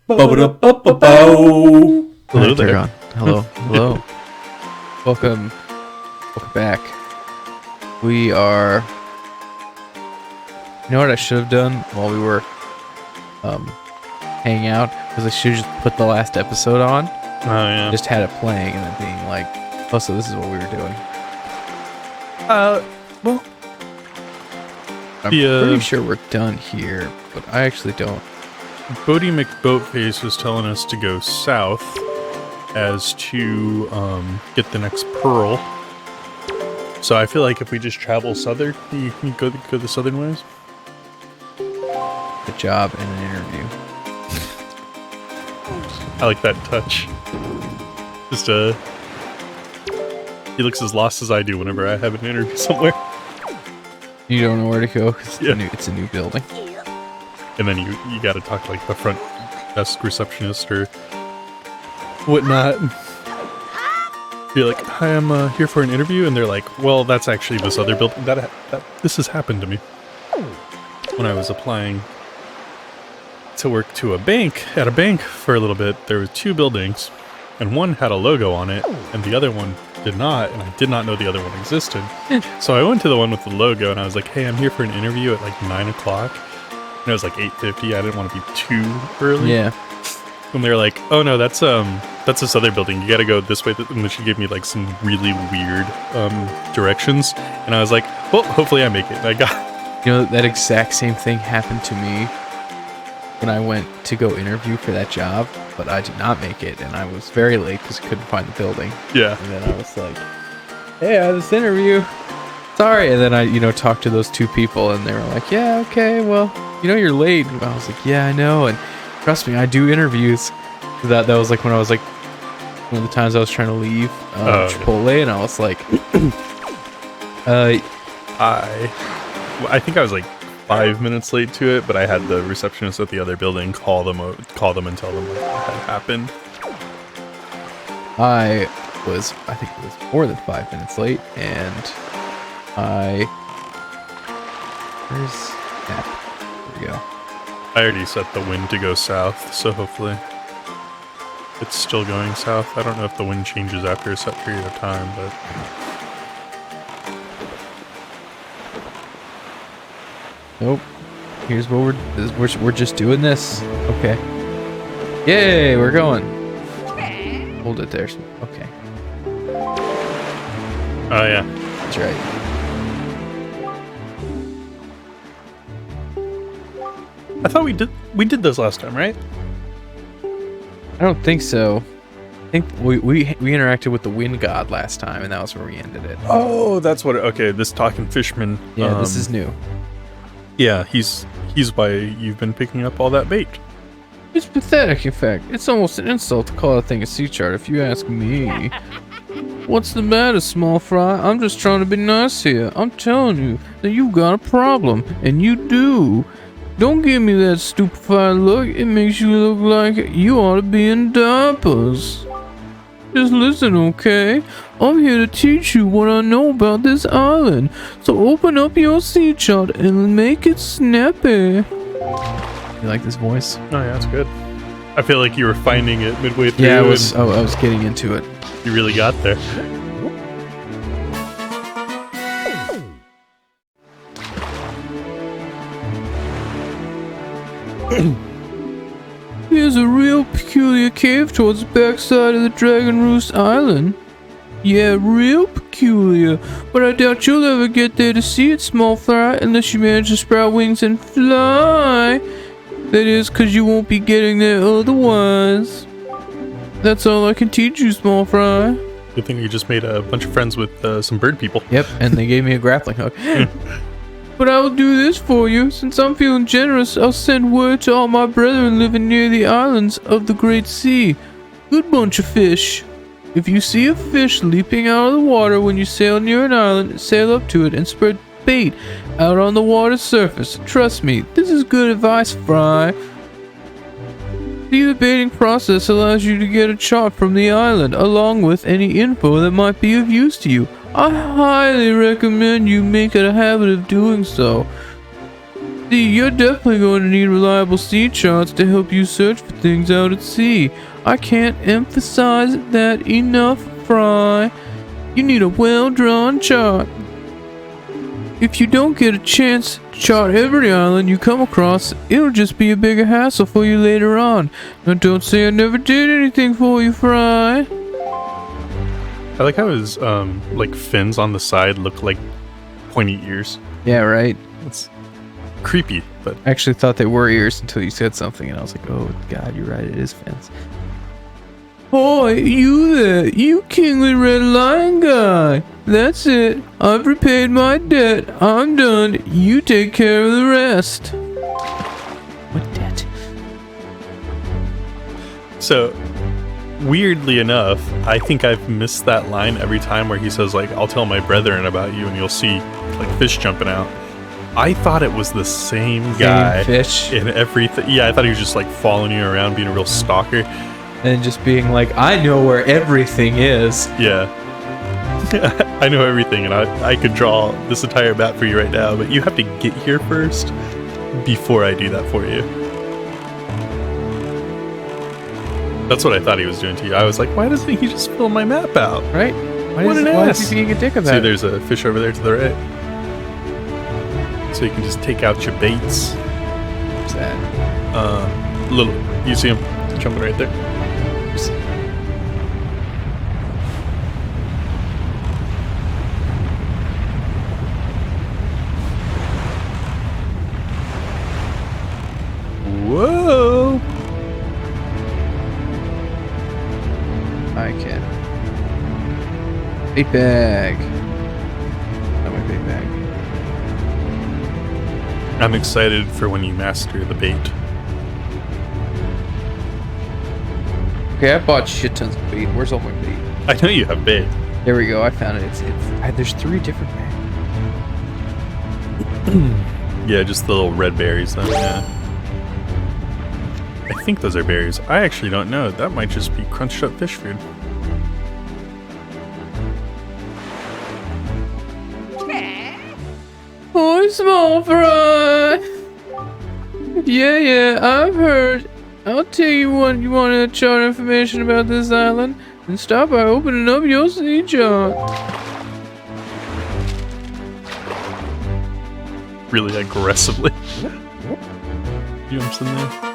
Hello there. Hello. Welcome back. We are. You know what I should have done while we were hanging out? Because I should have just put the last episode on. Oh yeah. Just had it playing and then being like, oh, so this is what we were doing. Well, I'm pretty sure we're done here, but I actually don't. Bodie McBoatface was telling us to go south as to get the next pearl. So I feel like if we just travel southern, you can go the southern ways. Good job in an interview. I like that touch. Just he looks as lost as I do whenever I have an interview somewhere. You don't know where to go because Yeah. it's a new building. And then you got to talk to like the front desk receptionist or whatnot. Be like, hi, I'm here for an interview, and they're like, well, that's actually this other building. That this has happened to me when I was applying to work to at a bank for a little bit. There were two buildings, and one had a logo on it, and the other one did not, and I did not know the other one existed. So I went to the one with the logo, and I was like, hey, I'm here for an interview at like 9 o'clock. And it was like 8:50. I didn't want to be too early. Yeah. And they were like, "Oh no, that's this other building. You got to go this way." And then she gave me like some really weird directions, and I was like, "Well, hopefully I make it." And I got. You know, that exact same thing happened to me when I went to go interview for that job, but I did not make it, and I was very late because I couldn't find the building. Yeah. And then I was like, "Hey, I have this interview. Sorry." And then I, talked to those two people, and they were like, "Yeah, okay, well, you're late." And I was like, "Yeah, I know." And trust me, I do interviews. That was like when I was like one of the times I was trying to leave Chipotle, and I was like, I think I was like 5 minutes late to it, but I had the receptionist at the other building call them and tell them what had happened. I think it was more than 5 minutes late, and where's that? There we go. I already set the wind to go south, so hopefully it's still going south. I don't know if the wind changes after a set period of time, but... Nope. Here's what we're just doing this. Okay. Yay, we're going. Hold it there. Okay. Oh yeah. That's right. I thought we did this last time, right? I don't think so. I think we interacted with the wind god last time, and that was where we ended it. Oh, that's what. Okay, this talking fishman. Yeah, this is new. Yeah, he's why you've been picking up all that bait. It's pathetic, in fact. It's almost an insult to call a thing a sea chart, if you ask me. What's the matter, small fry? I'm just trying to be nice here. I'm telling you that you got a problem, and you do. Don't give me that stupefied look. It makes you look like you ought to be in diapers. Just listen, okay? I'm here to teach you what I know about this island. So open up your sea chart and make it snappy. You like this voice? Oh yeah, that's good. I feel like you were finding it midway through. Yeah, I was getting into it. You really got there. Here's a real peculiar cave towards the backside of the Dragon Roost Island. Yeah, real peculiar, but I doubt you'll ever get there to see it, small fry, unless you manage to sprout wings and fly. That is, because you won't be getting there otherwise. That's all I can teach you, small fry. Good thing you just made a bunch of friends with some bird people. Yep, and they gave me a grappling hook. But I will do this for you. Since I'm feeling generous, I'll send word to all my brethren living near the islands of the Great Sea. Good bunch of fish. If you see a fish leaping out of the water when you sail near an island, sail up to it and spread bait out on the water's surface. Trust me, this is good advice, Fry. See, the baiting process allows you to get a chart from the island, along with any info that might be of use to you. I highly recommend you make it a habit of doing so. See, you're definitely going to need reliable sea charts to help you search for things out at sea. I can't emphasize that enough, Fry. You need a well-drawn chart. If you don't get a chance to chart every island you come across, it'll just be a bigger hassle for you later on. Now don't say I never did anything for you, Fry. I like how his like fins on the side look like pointy ears. Yeah, right. It's creepy, but I actually thought they were ears until you said something, and I was like, oh god, you're right, it is fins. Boy, you there, you kingly red lion guy. That's it. I've repaid my debt. I'm done. You take care of the rest. What debt? so weirdly enough, I think I've missed that line every time where he says like, I'll tell my brethren about you and you'll see like fish jumping out. I thought it was the same guy fish in everything. Yeah, I thought he was just like following you around being a real stalker. and just being like, I know where everything is. Yeah. I know everything, and I could draw this entire map for you right now, but you have to get here first before I do that for you. That's what I thought he was doing to you. I was like, why doesn't he just fill my map out? Right? What an why ass. is he being a dick about See, it? there's a fish over there to the right. So you can just take out your baits. What's that? Little, you see him jumping right there? Whoa! I can. Bait bag. Not my bait bag. I'm excited for when you master the bait. Okay, I bought shit tons of bait. Where's all my bait? I know you have bait. There we go. I found it. There's 3 different bags. Yeah, just the little red berries then, yeah. I think those are berries. I actually don't know. That might just be crunched up fish food. Oh, small fry. Yeah, I've heard. I'll tell you what, you want to chart information about this island, then stop by opening up your sea chart. Really aggressively. Jumps in there.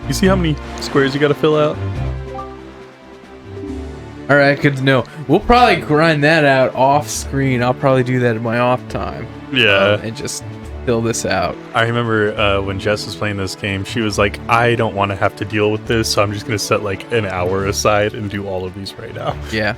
You see how many squares you gotta fill out? Alright, good to know. We'll probably grind that out off screen. I'll probably do that in my off time. Yeah. And just fill this out. I remember when Jess was playing this game, she was like, I don't want to have to deal with this, so I'm just gonna set like an hour aside and do all of these right now. Yeah.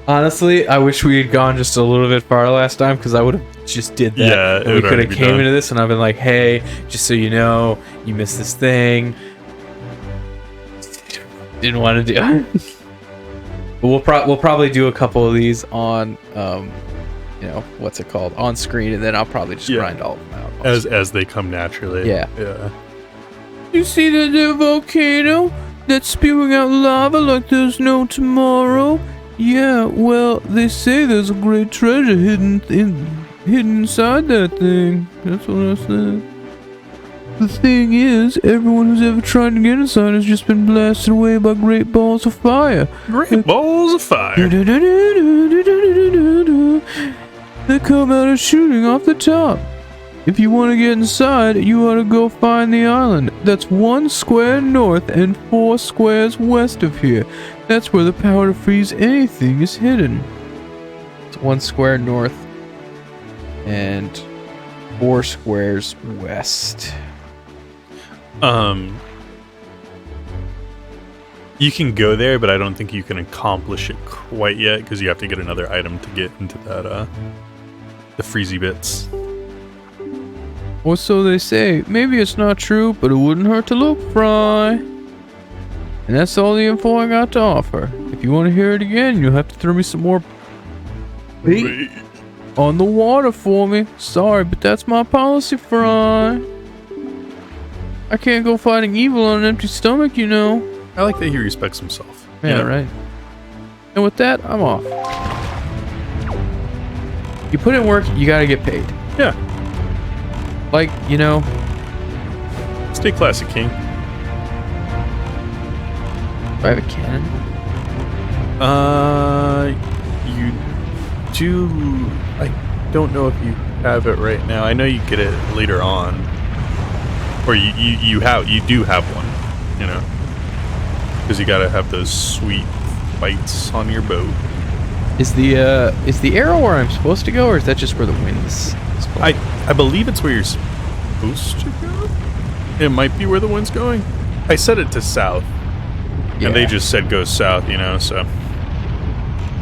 Honestly, I wish we had gone just a little bit far last time, because I would have just did that. Yeah, and we could have came into this and I've been like, hey, just so you know, you missed this thing. Didn't want to do it. But we'll probably do a couple of these on, you know, what's it called, on screen, and then I'll probably just grind all of them out. As they come naturally. Yeah. Yeah. You see that there volcano that's spewing out lava like there's no tomorrow? Yeah, well, they say there's a great treasure hidden inside that thing. That's what I said. The thing is, everyone who's ever tried to get inside has just been blasted away by great balls of fire. Great balls of fire. They come out of shooting off the top. If you want to get inside, you ought to go find the island. That's 1 square north and 4 squares west of here. That's where the power to freeze anything is hidden. It's 1 square north and 4 squares west. You can go there, but I don't think you can accomplish it quite yet, because you have to get another item to get into that, the freezy bits. Or so they say. Maybe it's not true, but it wouldn't hurt to look, Fry. And that's all the info I got to offer. If you want to hear it again, you'll have to throw me some more bait on the water for me. Sorry, but that's my policy, Fry. I can't go fighting evil on an empty stomach, you know. I like that he respects himself. Yeah, right. And with that, I'm off. You put in work, you gotta get paid. Yeah. Like, you know. Stay classy, King. Do I have a cannon? You do. I don't know if you have it right now. I know you get it later on, or you do have one. You know, because you gotta have those sweet fights on your boat. Is the arrow where I'm supposed to go, or is that just where the wind's supposed I believe it's where you're supposed to go. It might be where the wind's going. I set it to south, and they just said go south. You know, so.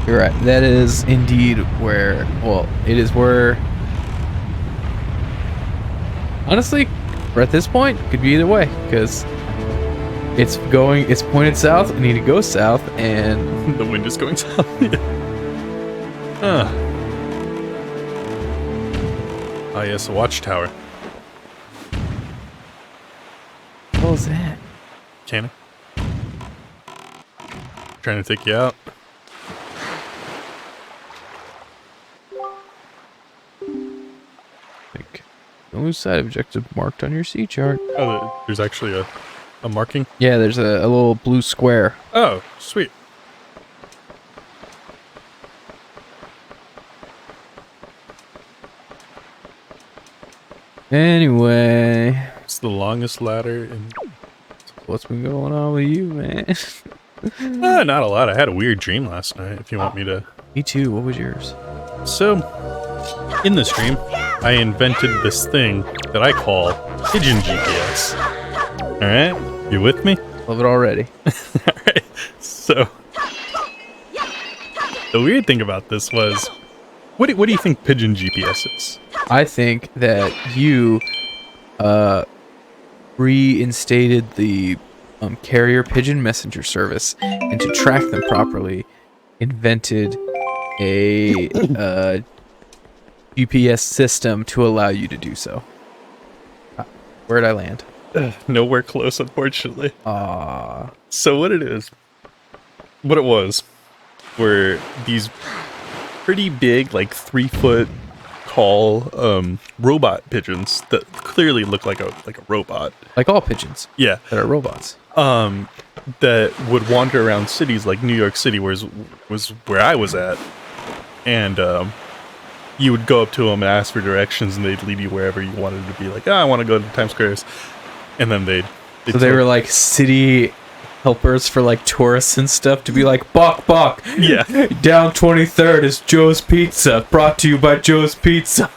You're right. That is indeed where. Well, it is where. Honestly, we're at this point, could be either way, because it's pointed south. We need to go south, and the wind is going south. Ah, yes, a watchtower. What was that? Cannon. Trying to take you out. Don't lose sight of objective marked on your sea chart. Oh, there's actually a marking? Yeah, there's a little blue square. Oh, sweet. Anyway. It's the longest ladder in... What's been going on with you, man? Not a lot. I had a weird dream last night, if you want me to... Me too. What was yours? So, in this dream, I invented this thing that I call Pigeon GPS. Alright? You with me? Love it already. Alright. So, the weird thing about this was... What do you think Pigeon GPS is? I think that you reinstated the carrier pigeon messenger service, and to track them properly, invented a GPS system to allow you to do so. Where'd I land? Nowhere close, unfortunately. Ah. So what it was, were these pretty big, like 3-foot tall robot pigeons that clearly look like a robot. Like all pigeons. Yeah. That are robots. That would wander around cities like New York City, was where I was at, and you would go up to them and ask for directions, and they'd lead you wherever you wanted to be. Like, I want to go to Times Square, and then they'd so they were like city helpers for like tourists and stuff, to be like, Bok, yeah, down 23rd is Joe's Pizza, brought to you by Joe's Pizza.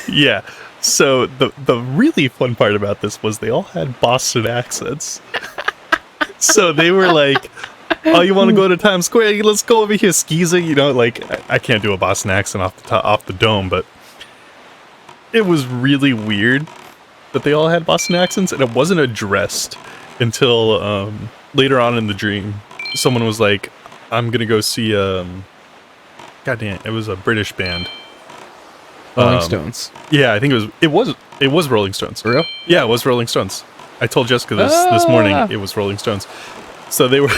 Yeah. So the really fun part about this was they all had Boston accents. So they were like, oh, you want to go to Times Square? Let's go over here, skeezer. You know, like, I can't do a Boston accent off the dome, but it was really weird that they all had Boston accents, and it wasn't addressed until later on in the dream. Someone was like, I'm gonna go see goddamn, it was a British band. Rolling Stones. Yeah, I think it was Rolling Stones. For real? Yeah, it was Rolling Stones. I told Jessica this morning it was Rolling Stones. So they're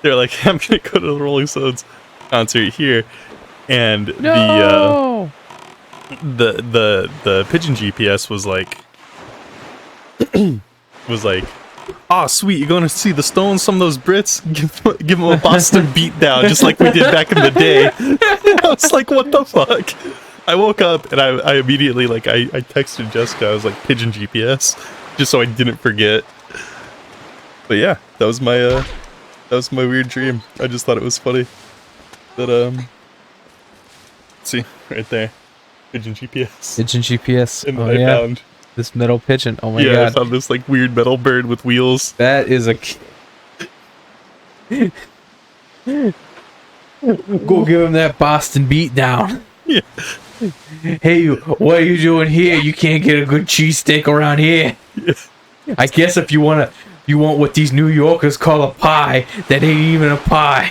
like, I'm gonna go to the Rolling Stones concert here, and No! the pigeon GPS was like oh sweet, you're going to see the Stones, some of those Brits, give them a Boston beatdown, just like we did back in the day. I was like, what the fuck? I woke up and I immediately, like, I texted Jessica. I was like, pigeon GPS, just so I didn't forget. But yeah, that was my weird dream. I just thought it was funny that see right there, pigeon GPS. Pigeon GPS. And Oh, I yeah. found This metal pigeon. Oh my I god. found this like weird metal bird with wheels. That is a... Go give him that Boston beatdown. Yeah. Hey, what are you doing here? You can't get a good cheesesteak around here. Yeah. I guess if you want what these New Yorkers call a pie, that ain't even a pie.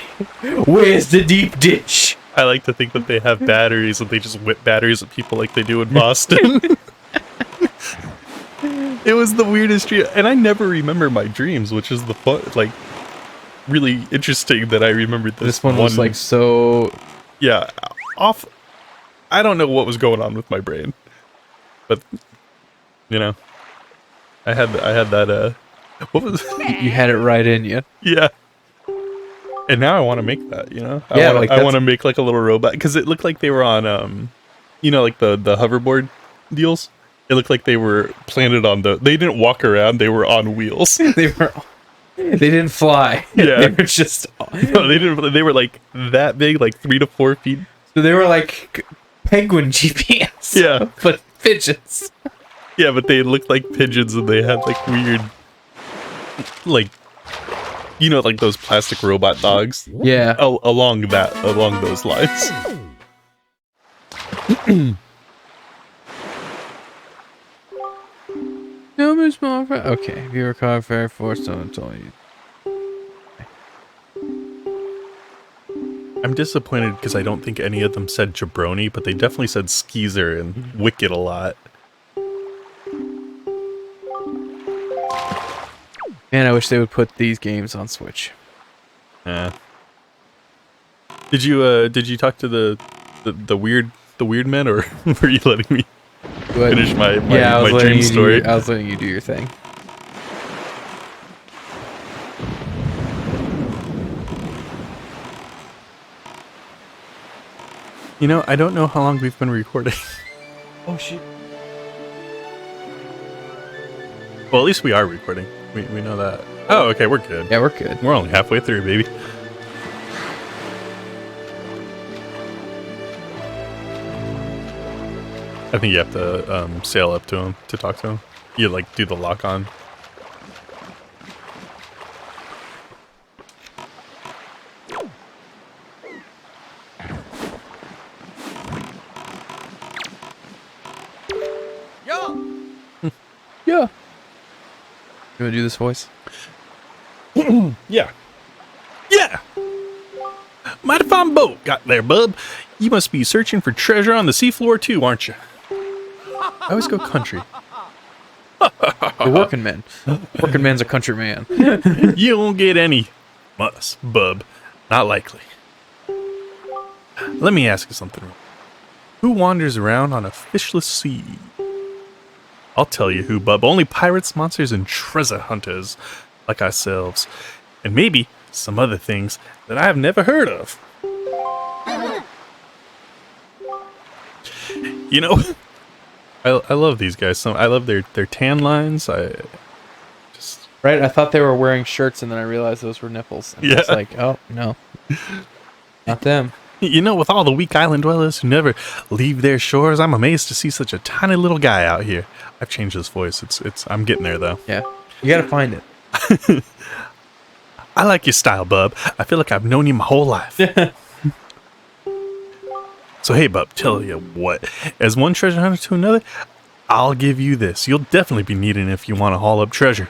Where's the deep dish? I like to think that they have batteries and they just whip batteries at people like they do in Boston. It was the weirdest dream, and I never remember my dreams, which is the fun, like, really interesting that I remembered this one was like so... Yeah, off I don't know what was going on with my brain, but you know, I had that. What was? You had it right in you. Yeah. And now I want to make that. You know, Yeah, I want to make like a little robot because it looked like they were on you know, like the hoverboard deals. It looked like they were planted on the. They didn't walk around. They were on wheels. They didn't fly. Yeah. They were just. No, they didn't. They were like that big, like 3 to 4 feet. So they were like penguin GPS. Yeah. But pigeons. Yeah, but they looked like pigeons and they had like weird, like, you know, like those plastic robot dogs. Yeah. Along those lines. No, Miss Margaret. Okay, if you were caught fair force, someone told you. I'm disappointed because I don't think any of them said jabroni, but they definitely said skeezer and wicked a lot. Man, I wish they would put these games on Switch. Yeah. Did you talk to the weird men, or were you letting me finish my dream story? I was letting you do your thing. You know, I don't know how long we've been recording. Oh shit. Well, at least we are recording. We know that. Oh, okay, we're good. Yeah, we're good. We're only halfway through, baby. I think you have to sail up to him to talk to him. You like do the lock on. Yeah. You wanna do this voice? Yeah. Yeah! Mighty fine boat got there, bub. You must be searching for treasure on the seafloor too, aren't you? I always go country. You're working man. Working man's a country man. You won't get any muss, bub. Not likely. Let me ask you something. Who wanders around on a fishless sea? I'll tell you who, bub. Only pirates, monsters, and treasure hunters like ourselves. And maybe some other things that I have never heard of. You know, I love these guys. I love their tan lines. Right? I thought they were wearing shirts and then I realized those were nipples. And Yeah. it's like, oh, no. Not them. You know, with all the weak island dwellers who never leave their shores, I'm amazed to see such a tiny little guy out here. I've changed his voice. I'm getting there though. Yeah. You gotta find it. I like your style, bub. I feel like I've known you my whole life. So hey, bub, tell you what. As one treasure hunter to another, I'll give you this. You'll definitely be needing it if you want to haul up treasure.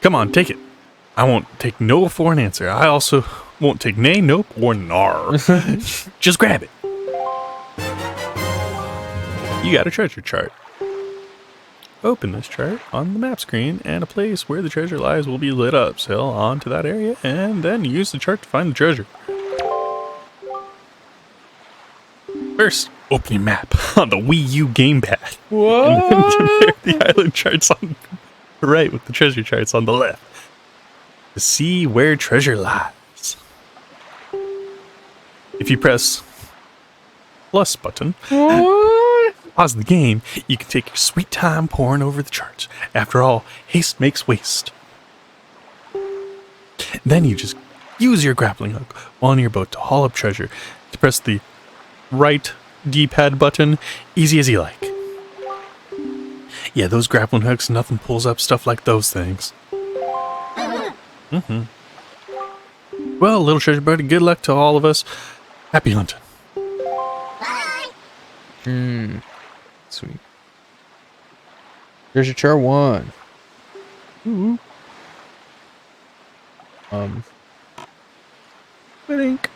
Come on, take it. I won't take no for an answer. I also won't take nay, nope, or nar. Just grab it. You got a treasure chart. Open this chart on the map screen, and a place where the treasure lies will be lit up. Sail on to that area, and then use the chart to find the treasure. First, open your map on the Wii U gamepad. What? Compare the island charts on the right with the treasure charts on the left to see where treasure lies. If you press plus button, pause the game, you can take your sweet time pouring over the charts. After all, haste makes waste. Then you just use your grappling hook on your boat to haul up treasure. To press the right D-pad button, easy as you like. Yeah, those grappling hooks, nothing pulls up stuff like those things. Well, little treasure buddy, good luck to all of us. Happy hunting. Sweet. Treasure chart 1. Ooh. Blink.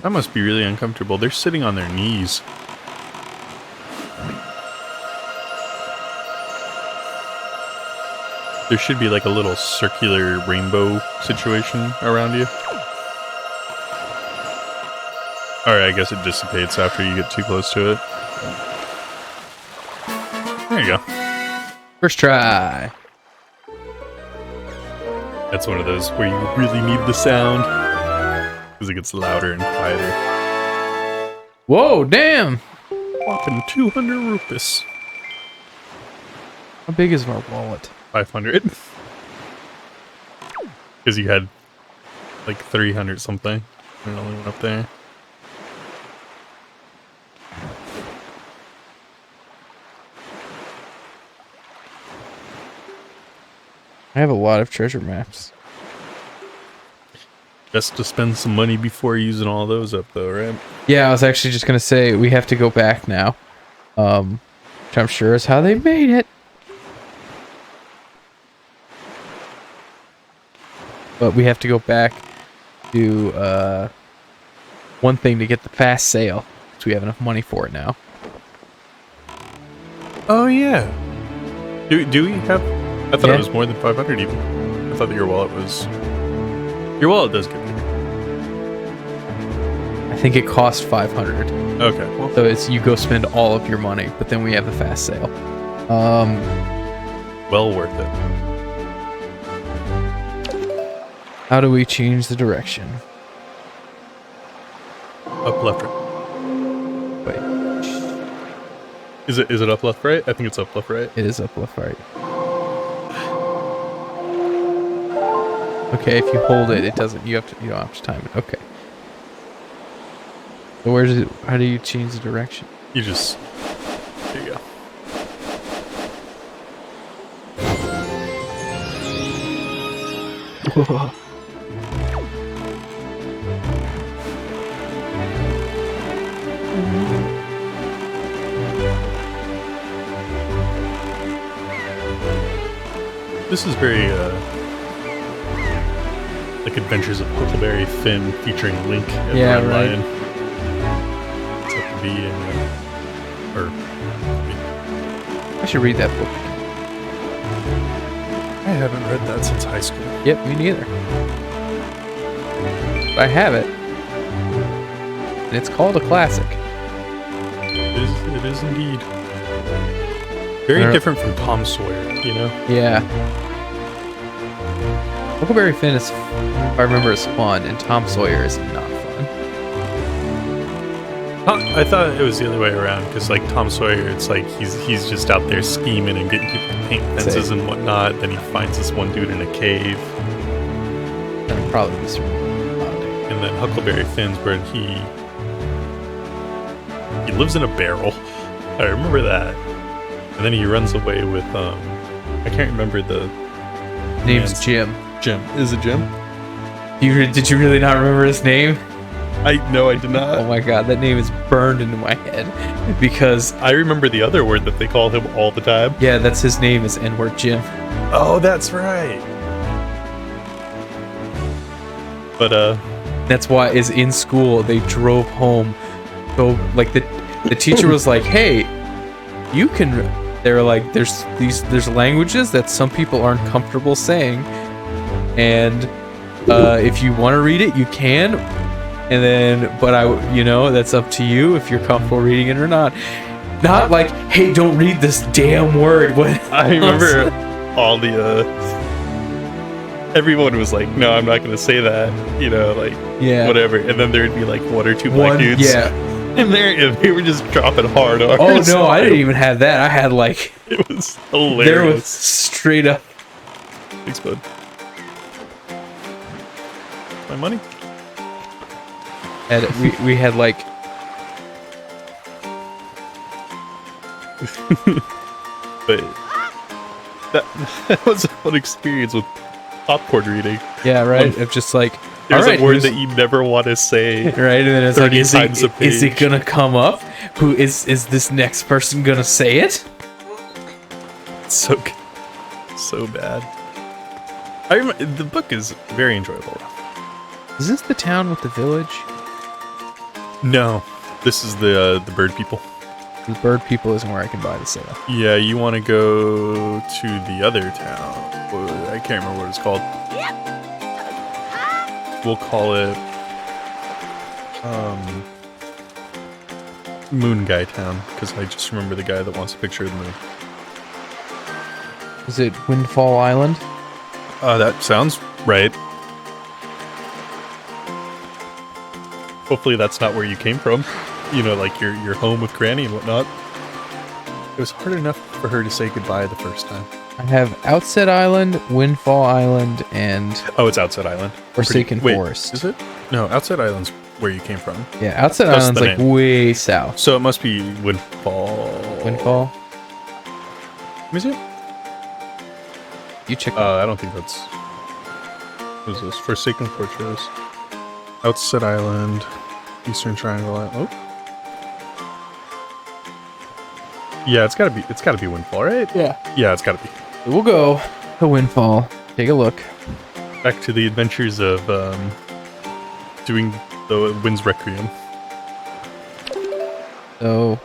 That must be really uncomfortable. They're sitting on their knees. There should be like a little circular rainbow situation around you. Alright, I guess it dissipates after you get too close to it. There you go. First try. That's one of those where you really need the sound. Because it gets louder and quieter. Whoa, damn! Whopping 200 rupees. How big is my wallet? 500. Because you had like 300 something. And it only went up there. I have a lot of treasure maps. Best to spend some money before using all those up though, right? Yeah, I was actually just gonna say we have to go back now. Which I'm sure is how they made it. But we have to go back to one thing to get the fast sale. Because we have enough money for it now. Oh yeah. Do we have? I thought Yeah. it was more than 500 even. I thought that your wallet was. Your wallet does get bigger. I think it cost 500. Okay. Well, So it's you go spend all of your money, but then we have the fast sale. well worth it. How do we change the direction? Up, left, right. Wait, Is it up, left, right? I think it's up, left, right. it is up, left, right. Okay, if you hold it, it doesn't. You don't have to time it. Okay. So where does it? How do you change the direction? You just. There you go. This is very, like Adventures of Huckleberry Finn featuring Link and Yeah, Red right. Lion. It's up to be in, or, I should read that book. I haven't read that since high school. Yep, me neither. But I have it, and it's called a classic. It is indeed. Very different from Tom Sawyer, you know? Yeah. Huckleberry Finn is, if I remember, is fun, and Tom Sawyer is not fun. I thought it was the other way around, because like Tom Sawyer, it's like he's just out there scheming and getting people to paint fences Same. and whatnot. Then he finds this one dude in a cave, That'd probably be some oddity. and then Huckleberry Finn's where he lives in a barrel. I remember that, and then he runs away with I can't remember the Name's man's- Jim. Jim. Is it Jim? Did you really not remember his name? I did not. Oh my god, that name is burned into my head because I remember the other word that they call him all the time. yeah, that's his name is N-word Jim. Oh, that's right. But That's why is in school they drove home. So like the teacher was like, "Hey, you can." They were like, "There's languages that some people aren't comfortable saying, and if you want to read it, you can. And then, but that's up to you if you're comfortable reading it or not. Not like, hey, don't read this damn word." What I remember all the everyone was like, "No, I'm not going to say that," like Yeah. whatever. And then there'd be like one or two black dudes, Yeah. and they were just dropping hard R's. Oh no, I didn't even have that. I had like It was hilarious. there was straight up. Thanks, bud. My money. And we had like But that was a fun experience with popcorn reading. yeah, right. Of just like There's all right, a word who's- that you never want to say. right, and then it's like, 30 times a is it page. gonna come up? Who is this next person gonna say it? So bad. I remember the book is very enjoyable. Is this the town with the village? No, this is the bird people. The bird people isn't where I can buy the sale. Yeah, you want to go to the other town. Whoa. can't remember what it's called. We'll call it Moon Guy Town, because I just remember the guy that wants a picture of the moon. Is it Windfall Island? That sounds right. Hopefully that's not where you came from. You know, like your home with Granny and whatnot. It was hard enough for her to say goodbye the first time. I have Outset Island, Windfall Island, and... Oh, it's Outset Island. Forsaken Forest. Is it? No, Outset Island's where you came from. Yeah, Outset Island's like way south. So it must be Windfall. Windfall? Let me see. You check. I don't think that's... What is this? Forsaken Fortress. Outset Island. Eastern Triangle Island. Oh. Yeah, it's gotta be Windfall, right? Yeah. Yeah, it's gotta be. We'll go to Windfall. Take a look. Back to the adventures of doing the Wind's Requiem. So.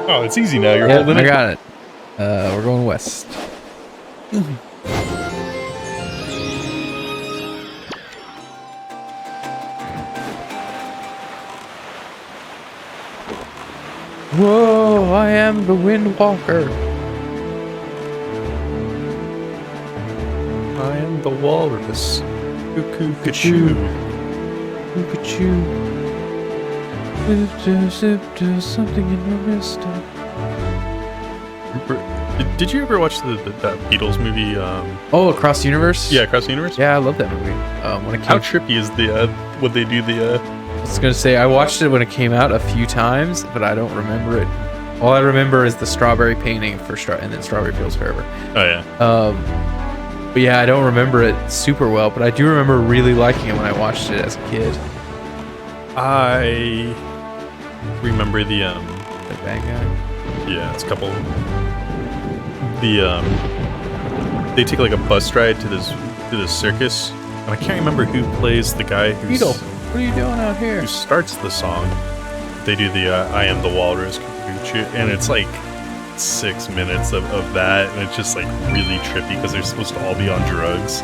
Oh, it's easy now. You're holding it. I got it. We're going west. Whoa, I am the Windwalker. I am the walrus. Cuckoo, cachoo. Cuckoo. There's something in your wrist. Did you ever watch that Beatles movie? Oh, Across the Universe? Yeah, Across the Universe? Yeah, I love that movie. When it came How trippy is the, when they do the, I was gonna say, I watched it when it came out a few times, but I don't remember it. All I remember is the strawberry painting and then Strawberry Fields Forever. Oh, yeah. But yeah, I don't remember it super well, but I do remember really liking it when I watched it as a kid. I remember the bad guy? Yeah, it's a couple. They take like a bus ride to this circus, and I can't remember who plays the guy who's... Beetle, what are you doing out here? Who starts the song. They do the I am the walrus, and it's like 6 minutes of that, and it's just like really trippy because they're supposed to all be on drugs.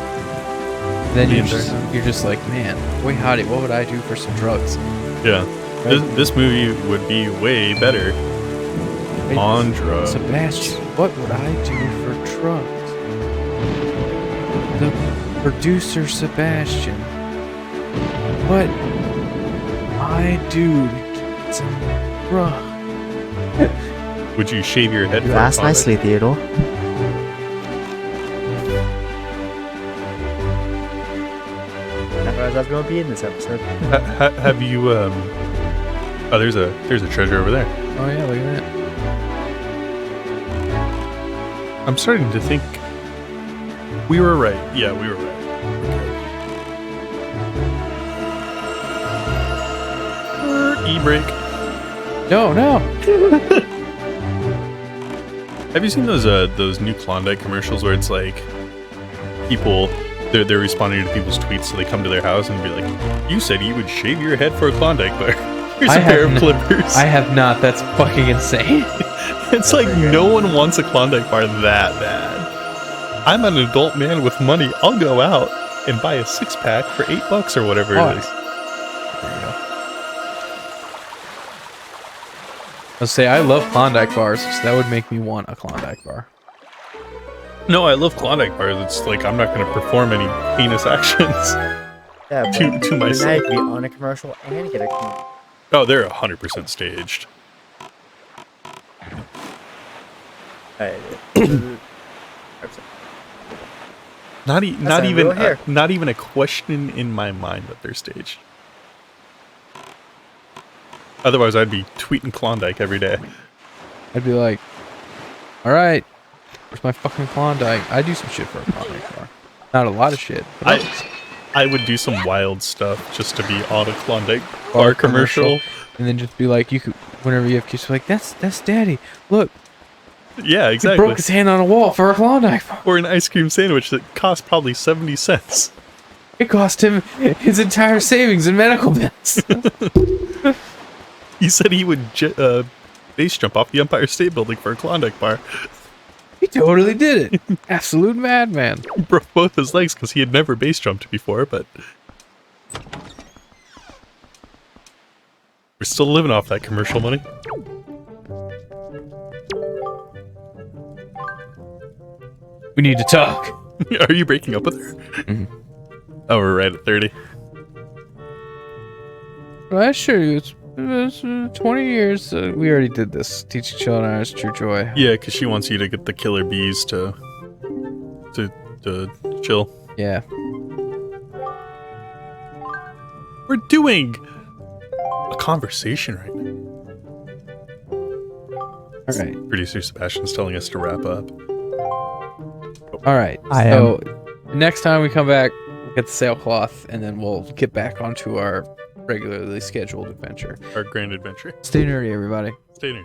Then you're just like, man, boy howdy, what would I do for some drugs? Yeah, this movie would be way better on drugs. Sebastian, what would I do for drugs? The producer Sebastian, what I do to get some drugs? Would you shave your head? You asked nicely, Theodore. I was going to be in this episode. Have you oh, there's a treasure over there. Oh yeah, look at that. I'm starting to think we were right. Yeah, we were right. E-brake. No. Have you seen those new Klondike commercials where it's like people they're responding to people's tweets, so they come to their house and be like, "You said you would shave your head for a Klondike bar. Here's a pair of clippers." I have not. That's fucking insane. It's like no one wants a Klondike bar that bad. I'm an adult man with money. I'll go out and buy a 6-pack for $8 or whatever it is. There you go. I'll say I love Klondike bars, so that would make me want a Klondike bar. No, I love Klondike bars. It's like I'm not going to perform any heinous actions Yeah, to myself. Now you can be on a commercial and get a commercial. Oh, they're 100% staged. Not even a question in my mind that they're staged. Otherwise, I'd be tweeting Klondike every day. I'd be like, all right, where's my fucking Klondike? I do some shit for a Klondike bar. Not a lot of shit. I would do some wild stuff just to be on a Klondike bar commercial. And then just be like, you could, whenever you have kids, like, that's Daddy. Look. Yeah, exactly. He broke his hand on a wall for a Klondike bar. Or an ice cream sandwich that cost probably 70 cents. It cost him his entire savings in medical bills. He said he would base jump off the Empire State Building for a Klondike bar. He totally did it. Absolute madman. He broke both his legs because he had never base jumped before, but we're still living off that commercial money. We need to talk. Are you breaking up with her? Mhm. Oh, we're right at 30. Well, I assure you, it's 20 years. We already did this. Teaching children Irish true joy. Yeah, because she wants you to get the killer bees to chill. Yeah. We're doing a conversation right now. All right. Producer Sebastian's telling us to wrap up. All right. I So next time we come back, we'll get the sailcloth, and then we'll get back onto our regularly scheduled adventure. Our grand adventure. Stay nerdy, everybody. Stay nerdy.